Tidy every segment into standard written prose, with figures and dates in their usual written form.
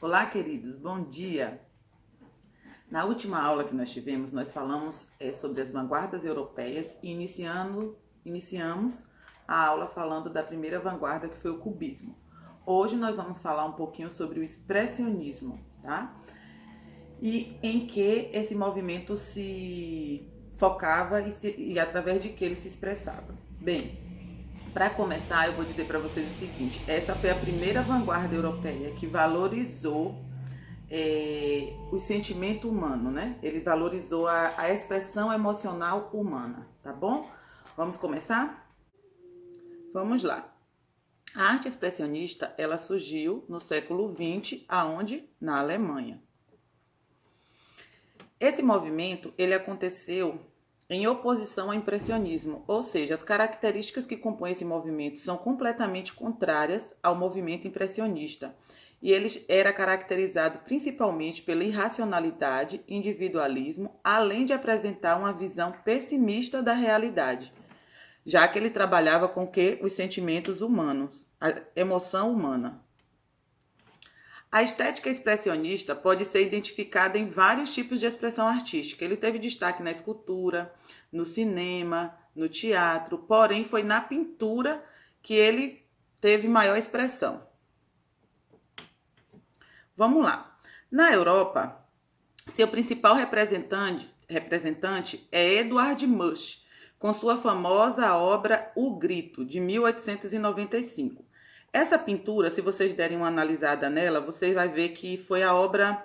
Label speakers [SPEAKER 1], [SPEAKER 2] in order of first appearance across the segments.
[SPEAKER 1] Olá, queridos, bom dia! Na última aula que nós tivemos, nós falamos sobre as vanguardas europeias e iniciamos a aula falando da primeira vanguarda, que foi o cubismo. Hoje nós vamos falar um pouquinho sobre o expressionismo, tá? E em que esse movimento se focava e através de que ele se expressava. Bem, para começar, eu vou dizer para vocês o seguinte: essa foi a primeira vanguarda europeia que valorizou o sentimento humano, né? Ele valorizou a expressão emocional humana, tá bom? Vamos começar? Vamos lá. A arte expressionista, ela surgiu no século XX, aonde? Na Alemanha. Esse movimento, ele aconteceu em oposição ao impressionismo, ou seja, as características que compõem esse movimento são completamente contrárias ao movimento impressionista. E ele era caracterizado principalmente pela irracionalidade, individualismo, além de apresentar uma visão pessimista da realidade, já que ele trabalhava com os sentimentos humanos, a emoção humana. A estética expressionista pode ser identificada em vários tipos de expressão artística. Ele teve destaque na escultura, no cinema, no teatro, porém foi na pintura que ele teve maior expressão. Vamos lá. Na Europa, seu principal representante é Edvard Munch, com sua famosa obra O Grito, de 1895. Essa pintura, se vocês derem uma analisada nela, vocês vão ver que foi a obra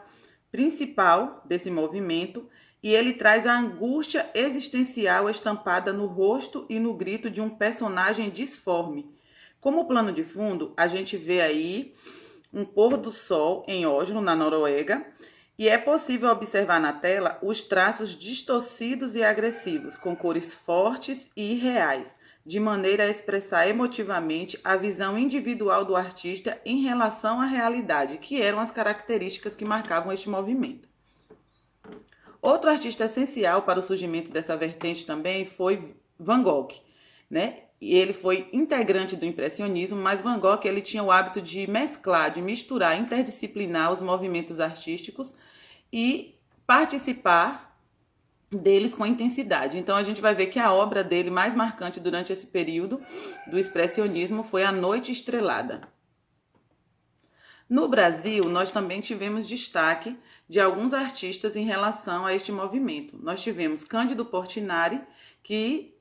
[SPEAKER 1] principal desse movimento e ele traz a angústia existencial estampada no rosto e no grito de um personagem disforme. Como plano de fundo, a gente vê aí um pôr do sol em Oslo, na Noruega, e é possível observar na tela os traços distorcidos e agressivos, com cores fortes e irreais, de maneira a expressar emotivamente a visão individual do artista em relação à realidade, que eram as características que marcavam este movimento. Outro artista essencial para o surgimento dessa vertente também foi Van Gogh, né? E ele foi integrante do impressionismo, mas Van Gogh ele tinha o hábito de mesclar, de misturar, interdisciplinar os movimentos artísticos e participar deles com intensidade. Então a gente vai ver que a obra dele mais marcante durante esse período do expressionismo foi A Noite Estrelada. No Brasil, nós também tivemos destaque de alguns artistas em relação a este movimento. Nós tivemos Cândido Portinari, que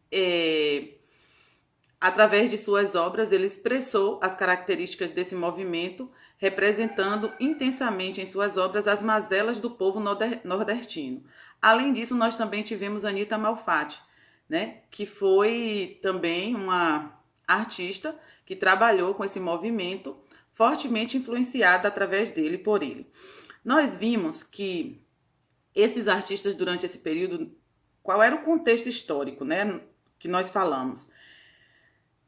[SPEAKER 1] através de suas obras, ele expressou as características desse movimento, representando intensamente em suas obras as mazelas do povo nordestino. Além disso, nós também tivemos Anita Malfatti, né, que foi também uma artista que trabalhou com esse movimento, fortemente influenciada através dele, por ele. Nós vimos que esses artistas, durante esse período, qual era o contexto histórico, né, que nós falamos?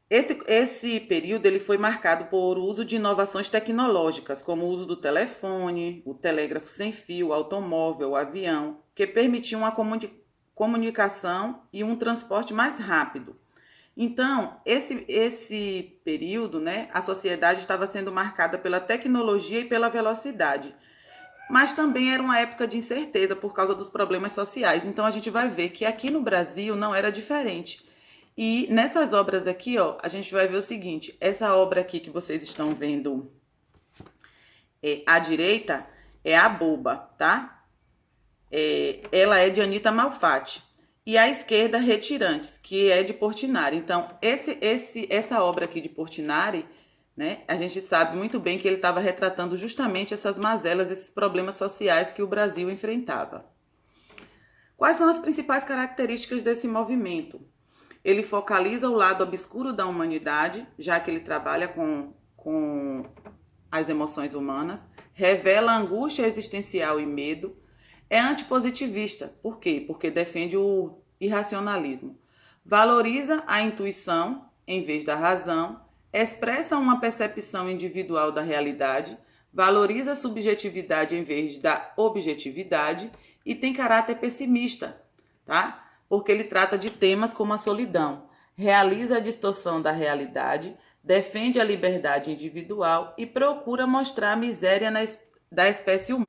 [SPEAKER 1] Esse período ele foi marcado por uso de inovações tecnológicas, como o uso do telefone, o telégrafo sem fio, o automóvel, o avião, que permitiam uma comunicação e um transporte mais rápido. Então, esse período, né, a sociedade estava sendo marcada pela tecnologia e pela velocidade. Mas também era uma época de incerteza por causa dos problemas sociais. Então, a gente vai ver que aqui no Brasil não era diferente. E nessas obras aqui, ó, a gente vai ver o seguinte: essa obra aqui que vocês estão vendo à direita é A Boba, tá? Ela é de Anita Malfatti. E à esquerda, Retirantes, que é de Portinari. Então, essa obra aqui de Portinari, né, a gente sabe muito bem que ele estava retratando justamente essas mazelas, esses problemas sociais que o Brasil enfrentava. Quais são as principais características desse movimento? Ele focaliza o lado obscuro da humanidade, já que ele trabalha com as emoções humanas, revela angústia existencial e medo, é antipositivista. Por quê? Porque defende o irracionalismo. Valoriza a intuição em vez da razão, expressa uma percepção individual da realidade, valoriza a subjetividade em vez da objetividade e tem caráter pessimista, tá? Porque ele trata de temas como a solidão, realiza a distorção da realidade, defende a liberdade individual e procura mostrar a miséria da espécie humana.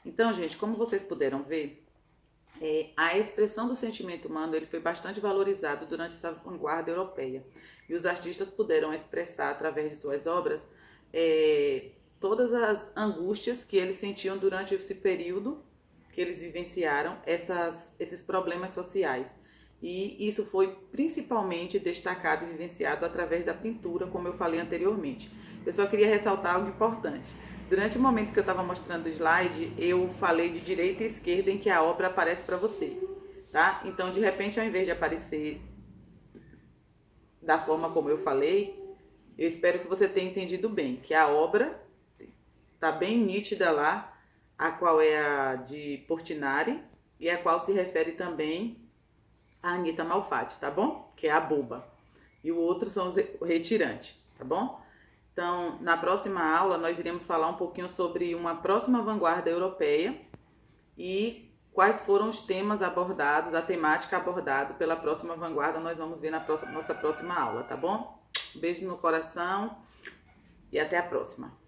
[SPEAKER 1] Então, gente, como vocês puderam ver, a expressão do sentimento humano ele foi bastante valorizado durante essa vanguarda europeia. E os artistas puderam expressar, através de suas obras, todas as angústias que eles sentiam durante esse período que eles vivenciaram, esses problemas sociais. E isso foi principalmente destacado e vivenciado através da pintura, como eu falei anteriormente. Eu só queria ressaltar algo importante. Durante o momento que eu estava mostrando o slide, eu falei de direita e esquerda em que a obra aparece para você, tá? Então, de repente, ao invés de aparecer da forma como eu falei, eu espero que você tenha entendido bem, que a obra está bem nítida lá, a qual é a de Portinari e a qual se refere também a Anita Malfatti, tá bom? Que é a boba. E o outro são os retirantes, tá bom? Então, na próxima aula, nós iremos falar um pouquinho sobre uma próxima vanguarda europeia e quais foram os temas abordados, a temática abordada pela próxima vanguarda, nós vamos ver na nossa próxima aula, tá bom? Um beijo no coração e até a próxima.